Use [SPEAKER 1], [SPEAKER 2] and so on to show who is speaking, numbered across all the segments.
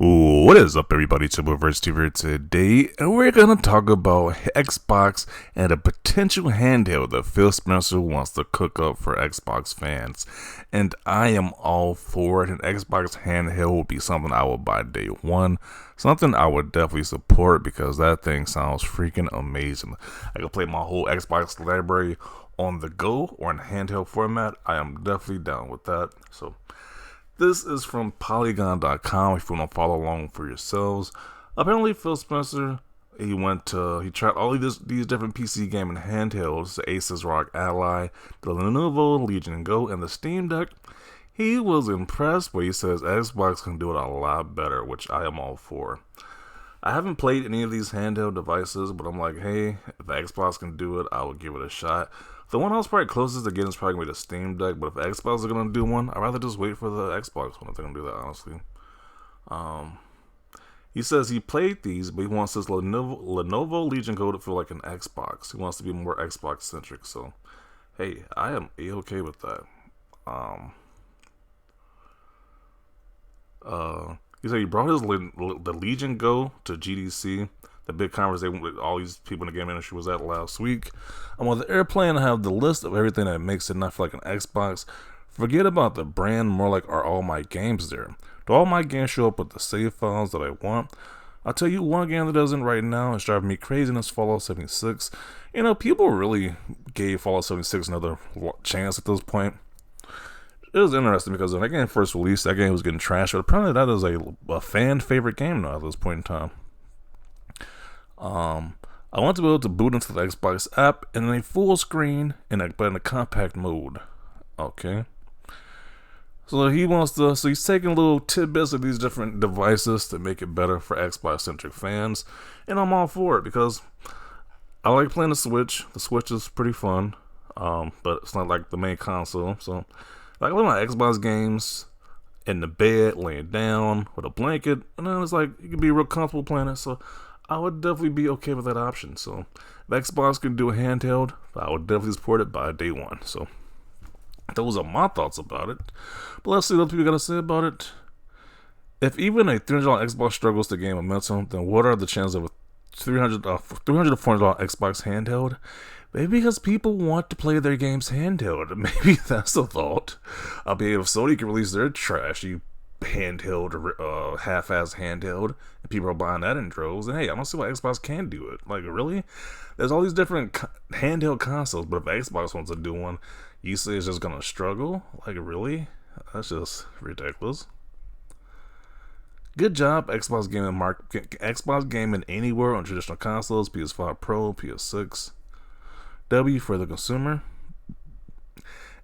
[SPEAKER 1] What is up, everybody? It's TV today, and we're gonna talk about Xbox and a potential handheld that Phil Spencer wants to cook up for Xbox fans. And I am all for it. An Xbox handheld would be something I would buy day one, something I would definitely support because that thing sounds freaking amazing. I could play my whole Xbox library on the go or in handheld format. I am definitely down with that. So. This is from Polygon.com if you want to follow along for yourselves. Apparently, Phil Spencer, he tried all of these different PC gaming handhelds, the Asus ROG Ally, the Lenovo Legion Go, and the Steam Deck. He was impressed, but he says Xbox can do it a lot better, which I am all for. I haven't played any of these handheld devices, but I'm like, hey, if the Xbox can do it, I will give it a shot. The one I was probably closest to getting is probably going to be the Steam Deck, but if Xbox is going to do one, I'd rather just wait for the Xbox one if they're going to do that, honestly. He says he played these, but he wants his Lenovo Legion Go to feel like an Xbox. He wants to be more Xbox-centric, so, hey, I am A-okay with that. He said he brought his the Legion Go to GDC, the big conversation with all these people in the game industry was at last week. And while the airplane have the list of everything that makes it not feel like an Xbox, forget about the brand, more like are all my games there? Do all my games show up with the save files that I want? I'll tell you one game that doesn't right now is driving me crazy, and it's Fallout 76. You know, people really gave Fallout 76 another chance at this point. It was interesting because when that game first released, that game was getting trashed, but apparently that is a fan favorite game now at this point in time. I want to be able to boot into the Xbox app in a full screen but in a compact mode. Okay. So he's taking little tidbits of these different devices to make it better for Xbox-centric fans. And I'm all for it because I like playing the Switch. The Switch is pretty fun. But it's not like the main console. So I play my Xbox games in the bed, laying down with a blanket, and then it's like you can be real comfortable playing it. So I would definitely be okay with that option. So if Xbox can do a handheld, I would definitely support it by day one. So those are my thoughts about it. But let's see what other people got to say about it. If even a $300 Xbox struggles to gain momentum, then what are the chances of a $300 to $400 Xbox handheld? Maybe because people want to play their games handheld. Maybe that's the thought. I'll be able if Sony can release their trashy handheld or half-ass handheld, and people are buying that in droves, and hey, I don't see why Xbox can do it. Like, really? There's all these different handheld consoles, but if Xbox wants to do one, you say it's just gonna struggle? Like, really? That's just ridiculous. Good job, Xbox gaming anywhere on traditional consoles, PS5 Pro, PS6. W for the consumer.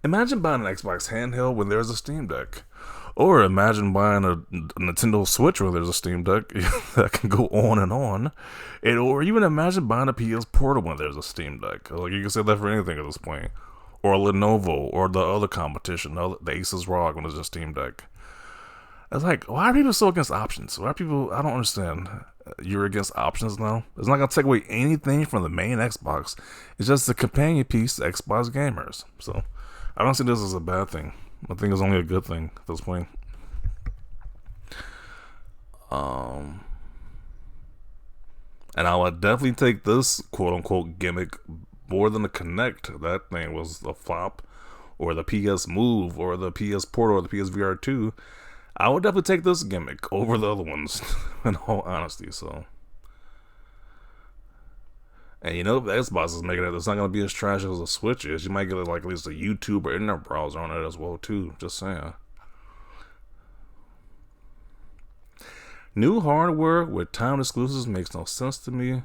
[SPEAKER 1] Imagine buying an Xbox handheld when there's a Steam Deck. Or imagine buying a Nintendo Switch where there's a Steam Deck. That can go on and on. Or even imagine buying a PS Portal when there's a Steam Deck. Like, you can say that for anything at this point. Or a Lenovo, or the other competition, the Asus ROG when there's a Steam Deck. It's like, why are people so against options? Why are people, I don't understand. You're against options now? It's not going to take away anything from the main Xbox. It's just a companion piece to Xbox gamers. So, I don't see this as a bad thing. I think it's only a good thing at this point. And I would definitely take this quote-unquote gimmick more than the Kinect. That thing was a flop. Or the PS Move, or the PS Portal, or the PSVR 2. I would definitely take this gimmick over the other ones, in all honesty, so. And you know, if the Xbox is making it, it's not going to be as trash as the Switch is. You might get like at least a YouTube or internet browser on it as well, too. Just saying. New hardware with timed exclusives makes no sense to me.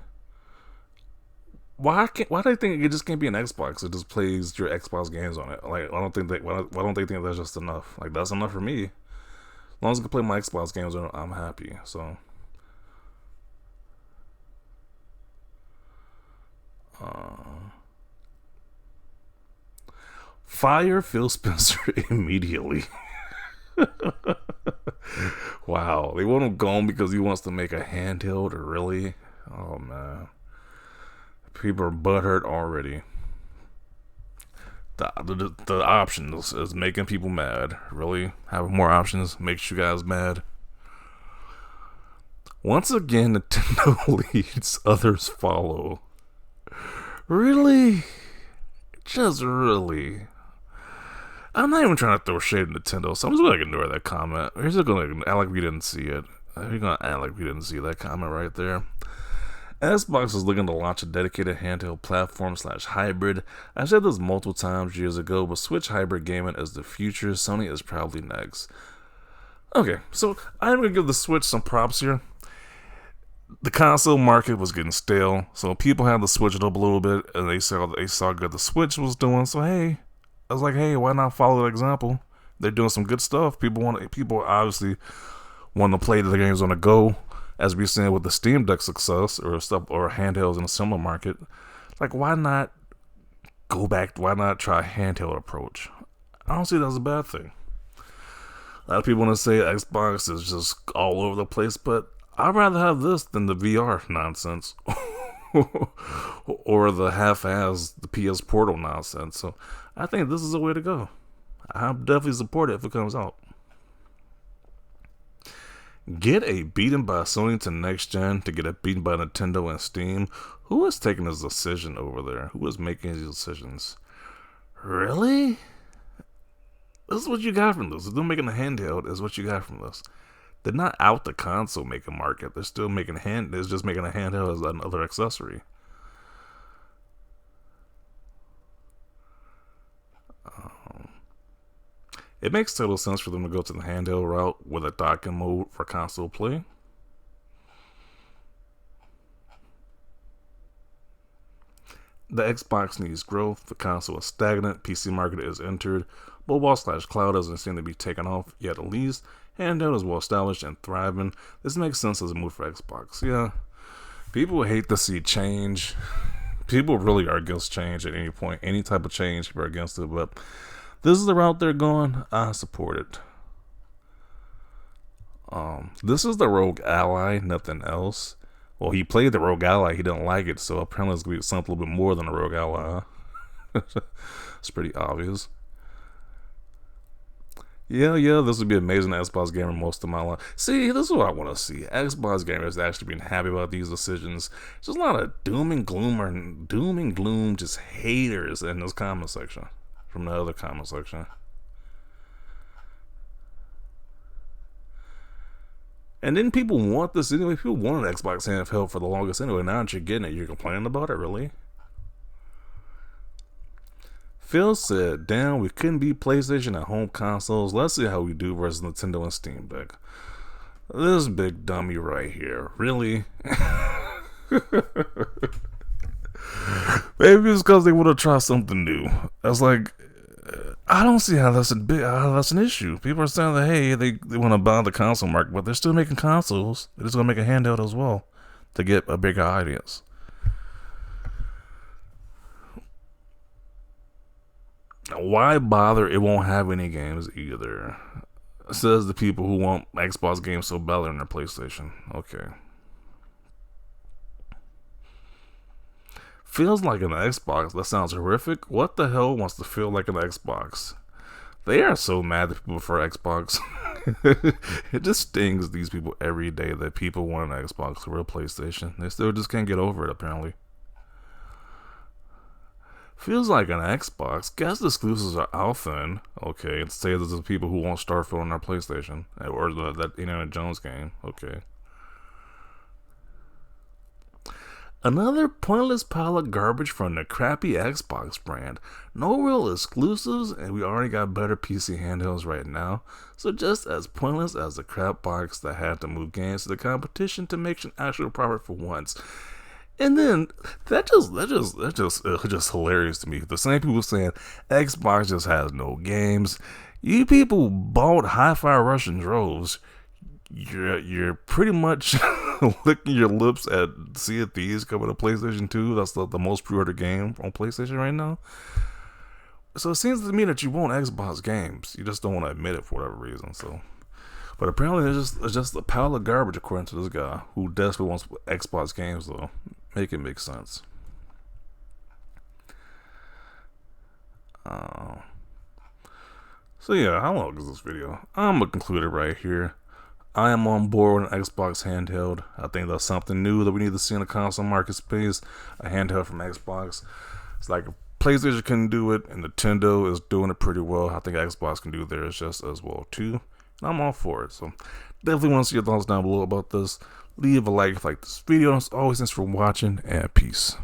[SPEAKER 1] Why do they think it just can't be an Xbox? It just plays your Xbox games on it. Like, why don't they think that's just enough? Like, that's enough for me. As long as I can play my Xbox games, I'm happy. So, fire Phil Spencer immediately. Wow, they want him gone because he wants to make a handheld. Really? Oh man, people are butthurt already. The options is making people mad. Really? Having more options makes you guys mad. Once again, Nintendo leads, others follow. Really? Just really? I'm not even trying to throw shade at Nintendo, so I'm just gonna ignore that comment. We're just gonna act like we didn't see it. We're gonna act like we didn't see that comment right there. Xbox is looking to launch a dedicated handheld platform / hybrid. I said this multiple times years ago, but Switch hybrid gaming is the future. Sony is probably next. Okay, so I'm gonna give the Switch some props here. The console market was getting stale, so people had to switch it up a little bit, and they saw good the Switch was doing. So hey, I was like, hey, why not follow that example? They're doing some good stuff. People obviously want to play the games on the go, as we've seen with the Steam Deck success or handhelds in a similar market. Like, why not go back? Why not try a handheld approach? I don't see that as a bad thing. A lot of people want to say Xbox is just all over the place, but I'd rather have this than the VR nonsense or the half-ass the PS Portal nonsense. So I think this is the way to go. I'll definitely support it if it comes out. Get a beaten by Sony to next gen to get a beaten by Nintendo and Steam. Who is taking this decision over there? Who is making these decisions? Really? This is what you got from this. They're making a handheld is what you got from this. They're not out the console making market. They're still making They're just making a handheld as another accessory. It makes total sense for them to go to the handheld route with a docking mode for console play. The Xbox needs growth. The console is stagnant. PC market is entered. Mobile / cloud doesn't seem to be taken off yet, at least. Handheld is well established and thriving. This makes sense as a move for Xbox. Yeah, people hate to see change. People really are against change at any point. Any type of change, people are against it. But this is the route they're going. I support it. This is the Rogue Ally, nothing else. Well, he played the Rogue Ally. He didn't like it, so apparently it's going to be something a little bit more than a Rogue Ally. It's pretty obvious. Yeah, this would be amazing Xbox gamer most of my life. See, this is what I want to see. Xbox gamers actually being happy about these decisions. Just a lot of doom and gloom, just haters in this comment section. From the other comment section. And then people want this anyway. People wanted an Xbox handheld for the longest anyway. Now that you're getting it, you're complaining about it, really? Phil said, damn, we couldn't beat PlayStation at home consoles. Let's see how we do versus Nintendo and Steam Deck. This big dummy right here. Really? Maybe it's because they want to try something new. That's like, I don't see how that's an issue. People are saying that, hey, they want to buy the console market, but they're still making consoles. They're just going to make a handheld as well to get a bigger audience. Why bother? It won't have any games either. Says the people who want Xbox games so badly on their PlayStation. Okay. Feels like an Xbox. That sounds horrific. What the hell wants to feel like an Xbox? They are so mad that people prefer Xbox. It just stings these people every day that people want an Xbox over a PlayStation. They still just can't get over it, apparently. Feels like an Xbox. Guess the exclusives are out then. Okay, it says there's the people who want Starfield on their PlayStation. Or that Indiana Jones game. Okay. Another pointless pile of garbage from the crappy Xbox brand. No real exclusives, and we already got better PC handhelds right now. So just as pointless as the crap box that had to move games to the competition to make an actual profit for once. And then that's just hilarious to me. The same people saying Xbox just has no games. You people bought Hi-Fi Rush in droves. You're pretty much licking your lips at Sea of Thieves coming to PlayStation 2. That's the most pre-ordered game on PlayStation right now. So it seems to me that you want Xbox games. You just don't want to admit it for whatever reason. So, but apparently it's just a pile of garbage according to this guy who desperately wants Xbox games though. Make it make sense. So yeah, how long is this video? I'm gonna conclude it right here. I am on board with an Xbox handheld. I think that's something new that we need to see in the console market space. A handheld from Xbox. It's like PlayStation can do it, and Nintendo is doing it pretty well. I think Xbox can do theirs just as well too. And I'm all for it. So definitely want to see your thoughts down below about this. Leave a like if you like this video. As always, thanks for watching, and peace.